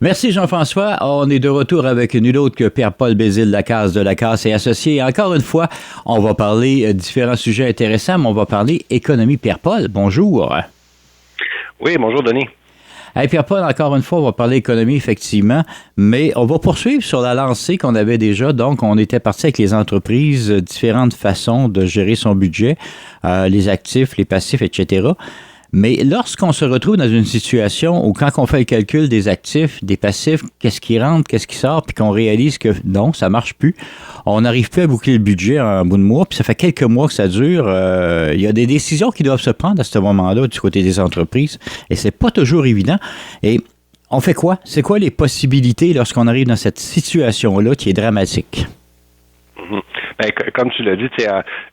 Merci Jean-François. On est de retour avec nul autre que Pierre-Paul Bézile Lacasse de Lacasse et Associés. Et encore une fois, on va parler différents sujets intéressants, mais on va parler économie. Pierre-Paul, bonjour. Oui, bonjour Denis. Hey Pierre-Paul, encore une fois, on va parler économie, effectivement, mais on va poursuivre sur la lancée qu'on avait déjà. Donc, on était parti avec les entreprises, différentes façons de gérer son budget, les actifs, les passifs, etc. Mais lorsqu'on se retrouve dans une situation où quand on fait le calcul des actifs, des passifs, qu'est-ce qui rentre, qu'est-ce qui sort, puis qu'on réalise que non, ça marche plus, on n'arrive plus à boucler le budget en bout de mois, puis ça fait quelques mois que ça dure. Il y a des décisions qui doivent se prendre à ce moment-là du côté des entreprises, et c'est pas toujours évident. Et on fait quoi? C'est quoi les possibilités lorsqu'on arrive dans cette situation-là qui est dramatique? Ben, comme tu l'as dit,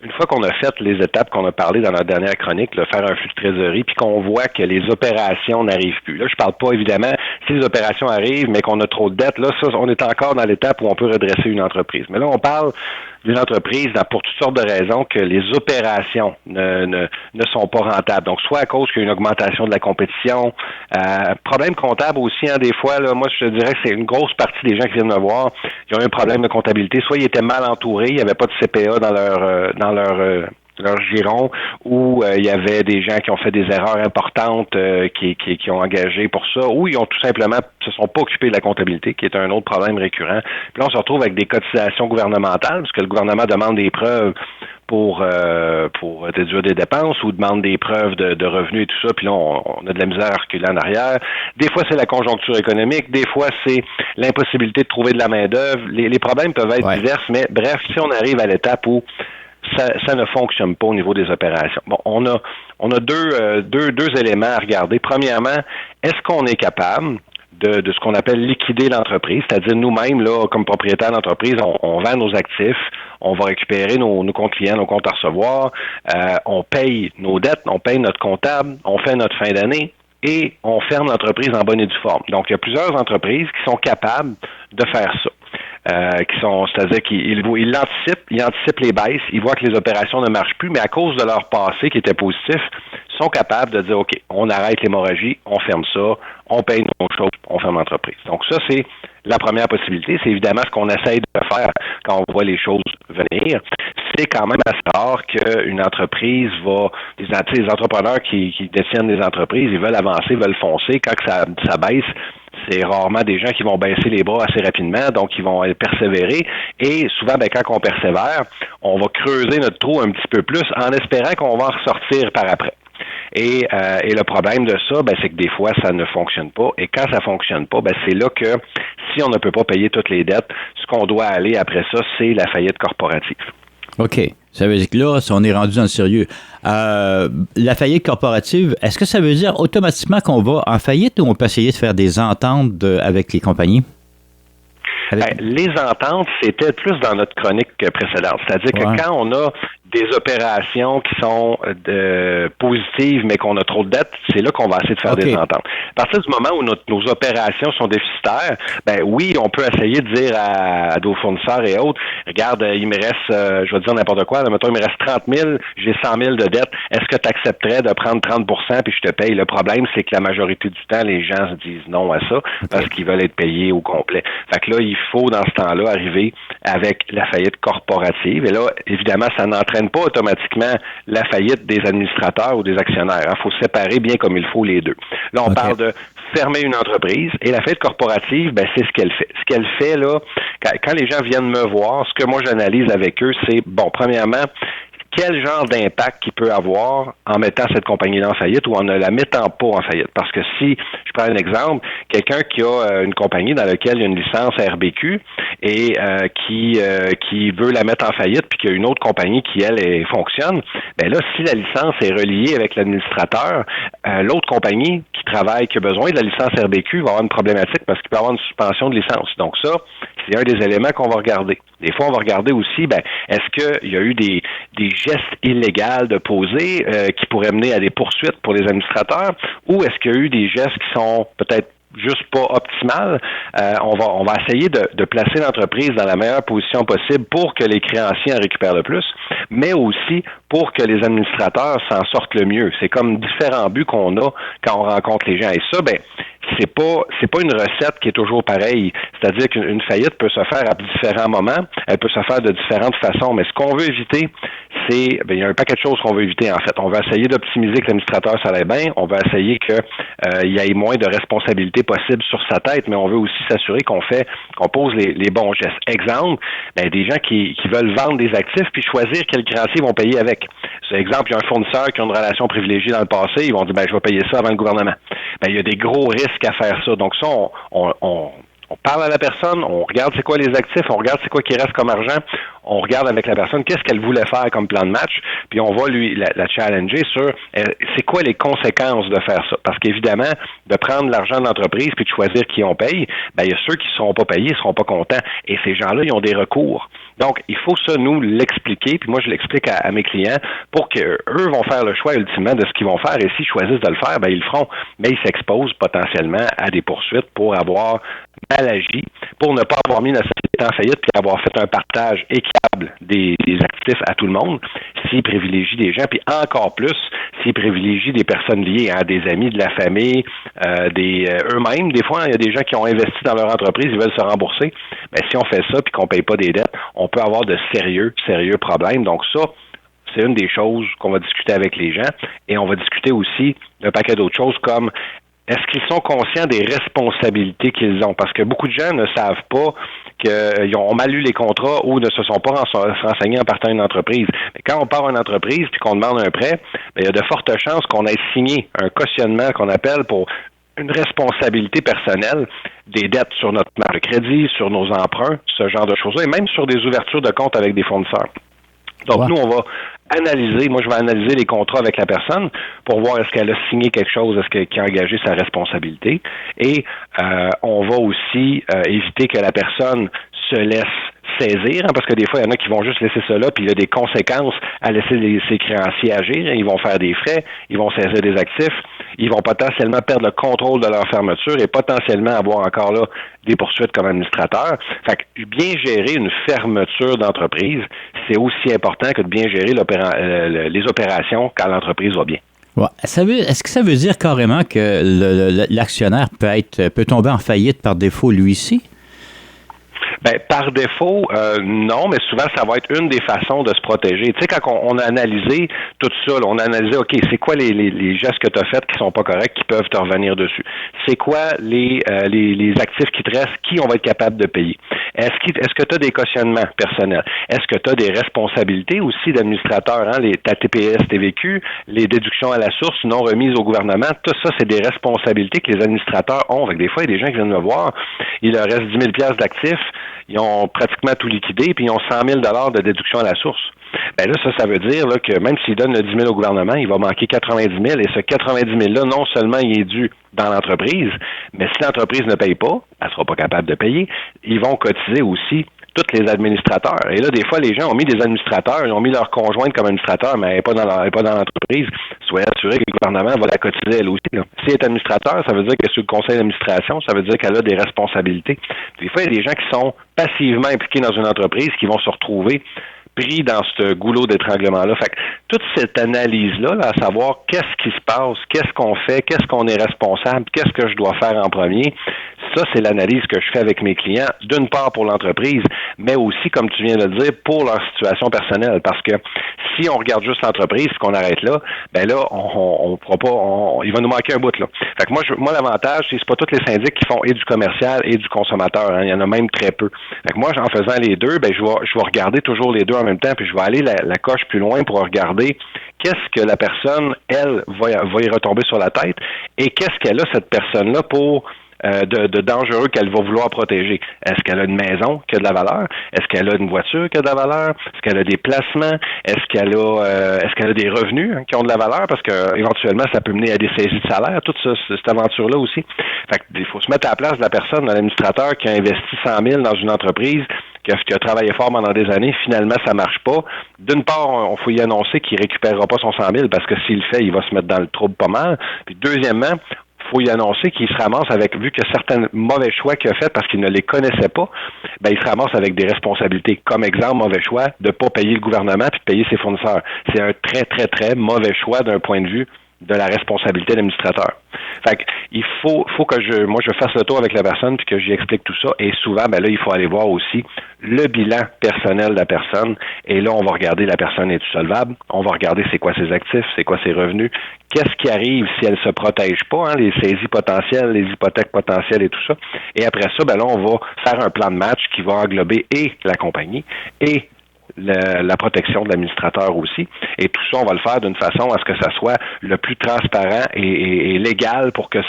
une fois qu'on a fait les étapes qu'on a parlé dans notre dernière chronique, faire un flux de trésorerie, puis qu'on voit que les opérations n'arrivent plus. Là, je parle pas évidemment si les opérations arrivent, mais qu'on a trop de dettes. Là, ça, on est encore dans l'étape où on peut redresser une entreprise. Mais là, on parle d'une entreprise pour toutes sortes de raisons que les opérations ne sont pas rentables. Donc, soit à cause qu'il y a une augmentation de la compétition, problème comptable aussi, des fois, là, moi, je te dirais que c'est une grosse partie des gens qui viennent me voir, ils ont eu un problème de comptabilité. Soit ils étaient mal entourés, il n'y avait pas de CPA dans leur giron, ou il y avait des gens qui ont fait des erreurs importantes qui ont engagé pour ça, ou ils ont tout simplement se sont pas occupés de la comptabilité, qui est un autre problème récurrent. Puis là, on se retrouve avec des cotisations gouvernementales, parce que le gouvernement demande des preuves pour déduire des dépenses ou demande des preuves de revenus et tout ça, puis là, on a de la misère à reculer en arrière. Des fois, c'est la conjoncture économique, des fois, c'est l'impossibilité de trouver de la main-d'œuvre. Les problèmes peuvent être divers, mais bref, si on arrive à l'étape où ça ne fonctionne pas au niveau des opérations. Bon, on a deux éléments à regarder. Premièrement, est-ce qu'on est capable de ce qu'on appelle liquider l'entreprise, c'est-à-dire nous-mêmes, là, comme propriétaires d'entreprise, on vend nos actifs, on va récupérer nos comptes clients, nos comptes à recevoir, on paye nos dettes, on paye notre comptable, on fait notre fin d'année et on ferme l'entreprise en bonne et due forme. Donc, il y a plusieurs entreprises qui sont capables de faire ça. C'est-à-dire qu'ils anticipent les baisses, ils voient que les opérations ne marchent plus, mais à cause de leur passé qui était positif, sont capables de dire, OK, on arrête l'hémorragie, on ferme ça, on paye nos choses, on ferme l'entreprise. Donc ça, c'est la première possibilité. C'est évidemment ce qu'on essaye de faire quand on voit les choses venir. C'est quand même assez rare qu'une entreprise les entrepreneurs qui détiennent des entreprises, ils veulent avancer, veulent foncer. Quand ça baisse, c'est rarement des gens qui vont baisser les bras assez rapidement, donc ils vont persévérer. Et souvent, quand on persévère, on va creuser notre trou un petit peu plus en espérant qu'on va en ressortir par après. Et le problème de ça, c'est que des fois, ça ne fonctionne pas. Et quand ça fonctionne pas, c'est là que si on ne peut pas payer toutes les dettes, ce qu'on doit aller après ça, c'est la faillite corporative. OK. Ça veut dire que là, on est rendu dans le sérieux. La faillite corporative, est-ce que ça veut dire automatiquement qu'on va en faillite ou on peut essayer de faire des ententes avec les compagnies? Les ententes, c'était plus dans notre chronique précédente. C'est-à-dire que quand on a des opérations qui sont positives, mais qu'on a trop de dettes, c'est là qu'on va essayer de faire des ententes. À partir du moment où nos opérations sont déficitaires, oui, on peut essayer de dire à nos fournisseurs et autres, regarde, il me reste, je vais dire n'importe quoi, mettons, il me reste 30 000, j'ai 100 000 de dettes, est-ce que tu accepterais de prendre 30 % puis je te paye? Le problème, c'est que la majorité du temps, les gens se disent non à ça parce qu'ils veulent être payés au complet. Fait que là, il faut, dans ce temps-là, arriver avec la faillite corporative. Et là, évidemment, ça n'entraîne pas automatiquement la faillite des administrateurs ou des actionnaires. Il faut séparer bien comme il faut les deux. Là, on parle de fermer une entreprise et la faillite corporative, c'est ce qu'elle fait. Ce qu'elle fait, là, quand les gens viennent me voir, ce que moi j'analyse avec eux, c'est, premièrement, quel genre d'impact qu'il peut avoir en mettant cette compagnie-là en faillite ou en ne la mettant pas en faillite. Parce que si, je prends un exemple, quelqu'un qui a une compagnie dans laquelle il y a une licence RBQ et qui veut la mettre en faillite puis qu'il y a une autre compagnie qui, elle fonctionne, là, si la licence est reliée avec l'administrateur, l'autre compagnie qui a besoin de la licence RBQ va avoir une problématique parce qu'il peut avoir une suspension de licence. Donc ça, c'est un des éléments qu'on va regarder. Des fois, on va regarder aussi, est-ce qu'il y a eu des gestes illégaux de poser qui pourraient mener à des poursuites pour les administrateurs ou est-ce qu'il y a eu des gestes qui sont peut-être juste pas optimales? On va essayer de placer l'entreprise dans la meilleure position possible pour que les créanciers en récupèrent le plus, mais aussi pour que les administrateurs s'en sortent le mieux. C'est comme différents buts qu'on a quand on rencontre les gens. Et ça, c'est pas une recette qui est toujours pareille. C'est-à-dire qu'une faillite peut se faire à différents moments, elle peut se faire de différentes façons, mais ce qu'on veut éviter, c'est, il y a un paquet de choses qu'on veut éviter, en fait. On va essayer d'optimiser que l'administrateur ça aille bien, on va essayer que il y ait moins de responsabilités possibles sur sa tête, mais on veut aussi s'assurer qu'on pose les bons gestes. Exemple, des gens qui veulent vendre des actifs puis choisir quel créancier ils vont payer avec. C'est exemple, il y a un fournisseur qui a une relation privilégiée dans le passé, ils vont dire, je vais payer ça avant le gouvernement. Il y a des gros risques à faire ça. Donc ça, on parle à la personne, on regarde c'est quoi les actifs, on regarde c'est quoi qui reste comme argent, on regarde avec la personne qu'est-ce qu'elle voulait faire comme plan de match, puis on va lui la challenger sur c'est quoi les conséquences de faire ça. Parce qu'évidemment, de prendre l'argent de l'entreprise puis de choisir qui on paye, il y a ceux qui ne seront pas payés, ne seront pas contents. Et ces gens-là, ils ont des recours. Donc, il faut ça nous l'expliquer, puis moi je l'explique à mes clients pour qu'eux vont faire le choix ultimement de ce qu'ils vont faire, et s'ils choisissent de le faire, ils le feront. Mais ils s'exposent potentiellement à des poursuites pour avoir mal agi, pour ne pas avoir mis la société en faillite puis avoir fait un partage équitable des actifs à tout le monde, s'ils privilégient des gens, puis encore plus s'ils privilégient des personnes liées, des amis, de la famille, eux-mêmes. Des fois, il y a des gens qui ont investi dans leur entreprise, ils veulent se rembourser. Si on fait ça puis qu'on ne paye pas des dettes, on peut avoir de sérieux problèmes. Donc ça, c'est une des choses qu'on va discuter avec les gens, et on va discuter aussi d'un paquet d'autres choses comme est-ce qu'ils sont conscients des responsabilités qu'ils ont? Parce que beaucoup de gens ne savent pas qu'ils ont mal lu les contrats ou ne se sont pas renseignés en partant d'une entreprise. Mais quand on part une entreprise puis qu'on demande un prêt, il y a de fortes chances qu'on ait signé un cautionnement qu'on appelle pour une responsabilité personnelle des dettes sur notre marge de crédit, sur nos emprunts, ce genre de choses-là, et même sur des ouvertures de compte avec des fournisseurs. Donc, nous, on va analyser, moi, je vais analyser les contrats avec la personne pour voir est-ce qu'elle a signé quelque chose, est-ce qu'elle a engagé sa responsabilité. Et on va aussi éviter que la personne se laisse saisir, parce que des fois, il y en a qui vont juste laisser ça là, puis il y a des conséquences à laisser ses créanciers agir. Ils vont faire des frais, ils vont saisir des actifs, ils vont potentiellement perdre le contrôle de leur fermeture et potentiellement avoir encore là des poursuites comme administrateur. Fait que bien gérer une fermeture d'entreprise, c'est aussi important que de bien gérer les opérations quand l'entreprise va bien. Ouais. Est-ce que ça veut dire carrément que l'actionnaire peut tomber en faillite par défaut lui-ci? Par défaut, non, mais souvent, ça va être une des façons de se protéger. Tu sais, quand on a analysé tout ça, on a analysé, OK, c'est quoi les gestes que tu as faits qui sont pas corrects, qui peuvent te revenir dessus? C'est quoi les actifs qui te restent, qui on va être capable de payer? Est-ce que tu as des cautionnements personnels? Est-ce que tu as des responsabilités aussi d'administrateur, ta TPS, TVQ, les déductions à la source non remises au gouvernement? Tout ça, c'est des responsabilités que les administrateurs ont. Fait que des fois, il y a des gens qui viennent me voir, il leur reste 10 000 $ d'actifs, ils ont pratiquement tout liquidé, puis ils ont 100 000 $ de déduction à la source. Là, ça veut dire là, que même s'ils donnent le 10 000 au gouvernement, il va manquer 90 000, et ce 90 000-là, non seulement il est dû dans l'entreprise, mais si l'entreprise ne paye pas, elle ne sera pas capable de payer, ils vont cotiser aussi tous les administrateurs. Et là, des fois, les gens ont mis des administrateurs, ils ont mis leur conjointe comme administrateur, mais elle n'est pas dans l'entreprise. Soyez assurés que le gouvernement va la cotiser elle aussi. Là. Si elle est administrateur, ça veut dire qu'elle est sur le conseil d'administration, ça veut dire qu'elle a des responsabilités. Des fois, il y a des gens qui sont passivement impliqués dans une entreprise qui vont se retrouver pris dans ce goulot d'étranglement-là. Fait que toute cette analyse-là, à savoir qu'est-ce qui se passe, qu'est-ce qu'on fait, qu'est-ce qu'on est responsable, qu'est-ce que je dois faire en premier, ça, c'est l'analyse que je fais avec mes clients, d'une part pour l'entreprise, mais aussi, comme tu viens de le dire, pour leur situation personnelle. Parce que si on regarde juste l'entreprise, qu'on arrête là, on pourra pas, il va nous manquer un bout, là. Fait que moi, l'avantage, c'est pas tous les syndics qui font et du commercial et du consommateur, Il y en a même très peu. Fait que moi, en faisant les deux, je vais regarder toujours les deux en même temps, puis je vais aller la coche plus loin pour regarder qu'est-ce que la personne, elle, va y retomber sur la tête, et qu'est-ce qu'elle a, cette personne-là, pour de dangereux qu'elle va vouloir protéger. Est-ce qu'elle a une maison qui a de la valeur? Est-ce qu'elle a une voiture qui a de la valeur? Est-ce qu'elle a des placements? Est-ce qu'elle a des revenus qui ont de la valeur? Parce que éventuellement, ça peut mener à des saisies de salaire, toute cette aventure-là aussi. Fait qu'il faut se mettre à la place de la personne, de l'administrateur qui a investi 100 000 dans une entreprise, qui a travaillé fort pendant des années, finalement, ça marche pas. D'une part, on faut y annoncer qu'il récupérera pas son 100 000 parce que s'il le fait, il va se mettre dans le trouble pas mal. Puis deuxièmement, faut y annoncer qu'il se ramasse avec, vu que certains mauvais choix qu'il a fait parce qu'il ne les connaissait pas, ben il se ramasse avec des responsabilités. Comme exemple, mauvais choix de pas payer le gouvernement puis de payer ses fournisseurs. C'est un très, très, très mauvais choix d'un point de vue de la responsabilité de l'administrateur. Fait que, il faut que je fasse le tour avec la personne puis que j'y explique tout ça. Et souvent, ben là, il faut aller voir aussi le bilan personnel de la personne. Et là, on va regarder la personne est-tu solvable. On va regarder c'est quoi ses actifs, c'est quoi ses revenus. Qu'est-ce qui arrive si elle se protège pas, hein, les saisies potentielles, les hypothèques potentielles et tout ça. Et après ça, ben là, on va faire un plan de match qui va englober et la compagnie et la protection de l'administrateur aussi. Et tout ça, on va le faire d'une façon à ce que ça soit le plus transparent et légal pour que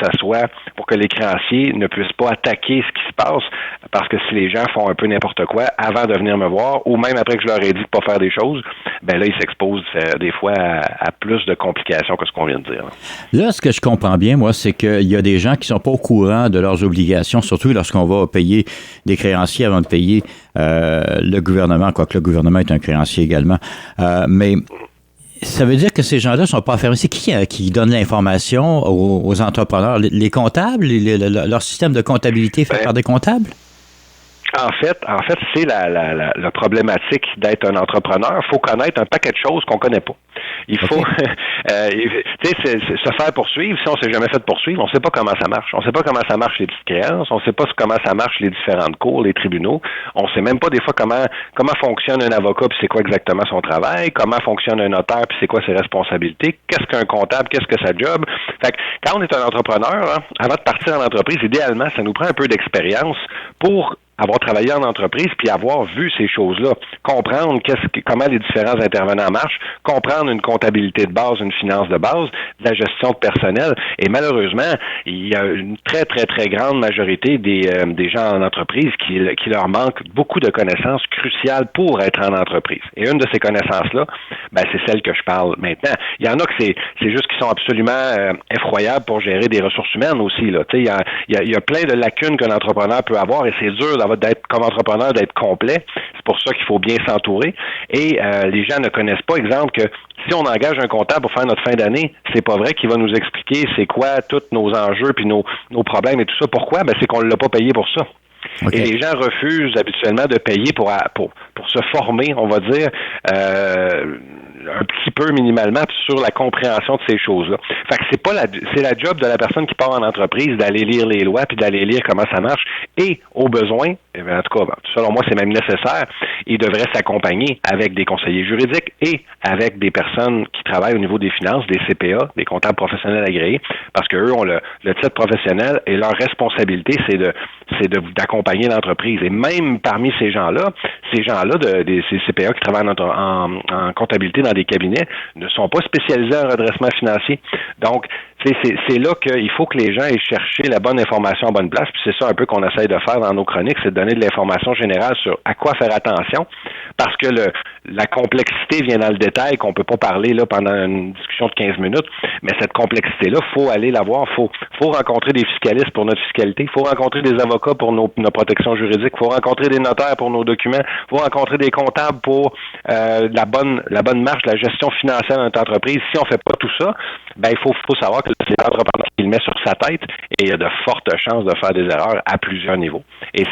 les créanciers ne puissent pas attaquer ce qui se passe, parce que si les gens font un peu n'importe quoi avant de venir me voir, ou même après que je leur ai dit de pas faire des choses, ben là, ils s'exposent des fois à plus de complications que ce qu'on vient de dire. Là, ce que je comprends bien, moi, c'est qu'il y a des gens qui sont pas au courant de leurs obligations, surtout lorsqu'on va payer des créanciers avant de payer le gouvernement, quoique le gouvernement est un créancier également. Mais ça veut dire que ces gens-là ne sont pas affairés. C'est qui donne l'information aux entrepreneurs? Les comptables? Leur système de comptabilité fait par des comptables? En fait, c'est la problématique d'être un entrepreneur. Il faut connaître un paquet de choses qu'on ne connaît pas. Il faut se faire poursuivre. Si on ne s'est jamais fait poursuivre, on ne sait pas comment ça marche. On ne sait pas comment ça marche les petites créances. On ne sait pas comment ça marche les différentes cours, les tribunaux. On ne sait même pas des fois comment fonctionne un avocat puis c'est quoi exactement son travail, comment fonctionne un notaire puis c'est quoi ses responsabilités, qu'est-ce qu'un comptable, qu'est-ce que sa job. Fait que quand on est un entrepreneur, avant de partir en entreprise, idéalement, ça nous prend un peu d'expérience pour avoir travaillé en entreprise puis avoir vu ces choses-là, comprendre comment les différents intervenants marchent, comprendre une comptabilité de base, une finance de base, de la gestion de personnel. Et malheureusement, il y a une très, très, très grande majorité des gens en entreprise qui leur manque beaucoup de connaissances cruciales pour être en entreprise. Et une de ces connaissances-là, ben, c'est celle que je parle maintenant. Il y en a que c'est juste qu'ils sont absolument effroyables pour gérer des ressources humaines aussi, là. Tu sais, il y a plein de lacunes qu'un entrepreneur peut avoir et c'est dur comme entrepreneur d'être complet. C'est pour ça qu'il faut bien s'entourer. Et les gens ne connaissent pas, exemple, que si on engage un comptable pour faire notre fin d'année, c'est pas vrai qu'il va nous expliquer c'est quoi tous nos enjeux puis nos problèmes et tout ça. Pourquoi? Ben, c'est qu'on ne l'a pas payé pour ça. Okay. Et les gens refusent habituellement de payer pour se former, on va dire, un petit peu minimalement sur la compréhension de ces choses-là. Fait que c'est la job de la personne qui part en entreprise d'aller lire les lois puis d'aller lire comment ça marche et au besoin, en tout cas, selon moi, c'est même nécessaire, il devrait s'accompagner avec des conseillers juridiques et avec des personnes qui travaillent au niveau des finances, des CPA, des comptables professionnels agréés, parce qu'eux ont le titre professionnel et leur responsabilité, c'est d'accompagner l'entreprise. Et même parmi ces gens-là, ces CPA qui travaillent en comptabilité dans des cabinets ne sont pas spécialisés en redressement financier. Donc, c'est là qu'il faut que les gens aient cherché la bonne information à bonne place. Puis c'est ça un peu qu'on essaye de faire dans nos chroniques, c'est de donner de l'information générale sur à quoi faire attention, parce que la complexité vient dans le détail qu'on peut pas parler là pendant une discussion de 15 minutes. Mais cette complexité-là, faut aller la voir. Faut rencontrer des fiscalistes pour notre fiscalité. Il faut rencontrer des avocats pour nos protections juridiques. Il faut rencontrer des notaires pour nos documents. Il faut rencontrer des comptables pour la bonne marche, la gestion financière de notre entreprise. Si on fait pas tout ça, ben il faut savoir que c'est l'entrepreneur qui le met sur sa tête et il y a de fortes chances de faire des erreurs à plusieurs niveaux. Et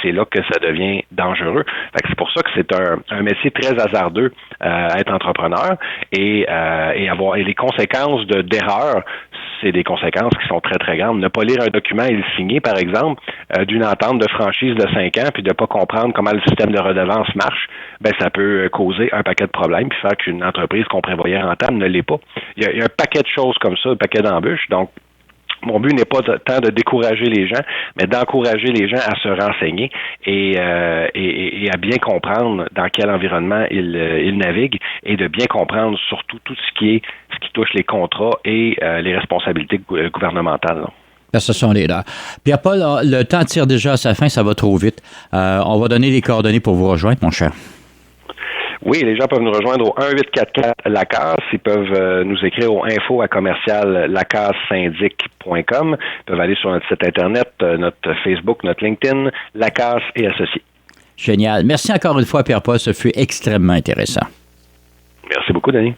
c'est là que ça devient dangereux. Fait que c'est pour ça que c'est un métier très hasardeux être entrepreneur et les conséquences d'erreurs, c'est des conséquences qui sont très, très grandes. Ne pas lire un document et le signer, par exemple, d'une entente de franchise de 5 ans, puis de ne pas comprendre comment le système de redevance marche, ben ça peut causer un paquet de problèmes, puis faire qu'une entreprise qu'on prévoyait rentable ne l'est pas. Il y a un paquet de choses comme ça, un paquet d'embûches. Donc, mon but n'est pas tant de décourager les gens, mais d'encourager les gens à se renseigner et à bien comprendre dans quel environnement ils naviguent et de bien comprendre surtout tout ce qui touche les contrats et les responsabilités gouvernementales. Là, ce sont les là. Pierre-Paul, le temps tire déjà à sa fin, ça va trop vite. On va donner les coordonnées pour vous rejoindre, mon cher. Oui, les gens peuvent nous rejoindre au 1-844-LACAS. Ils peuvent nous écrire au info@lacasSyndic.com. Ils peuvent aller sur notre site Internet, notre Facebook, notre LinkedIn, LACAS et associés. Génial. Merci encore une fois, Pierre-Paul. Ce fut extrêmement intéressant. Merci beaucoup, Denis.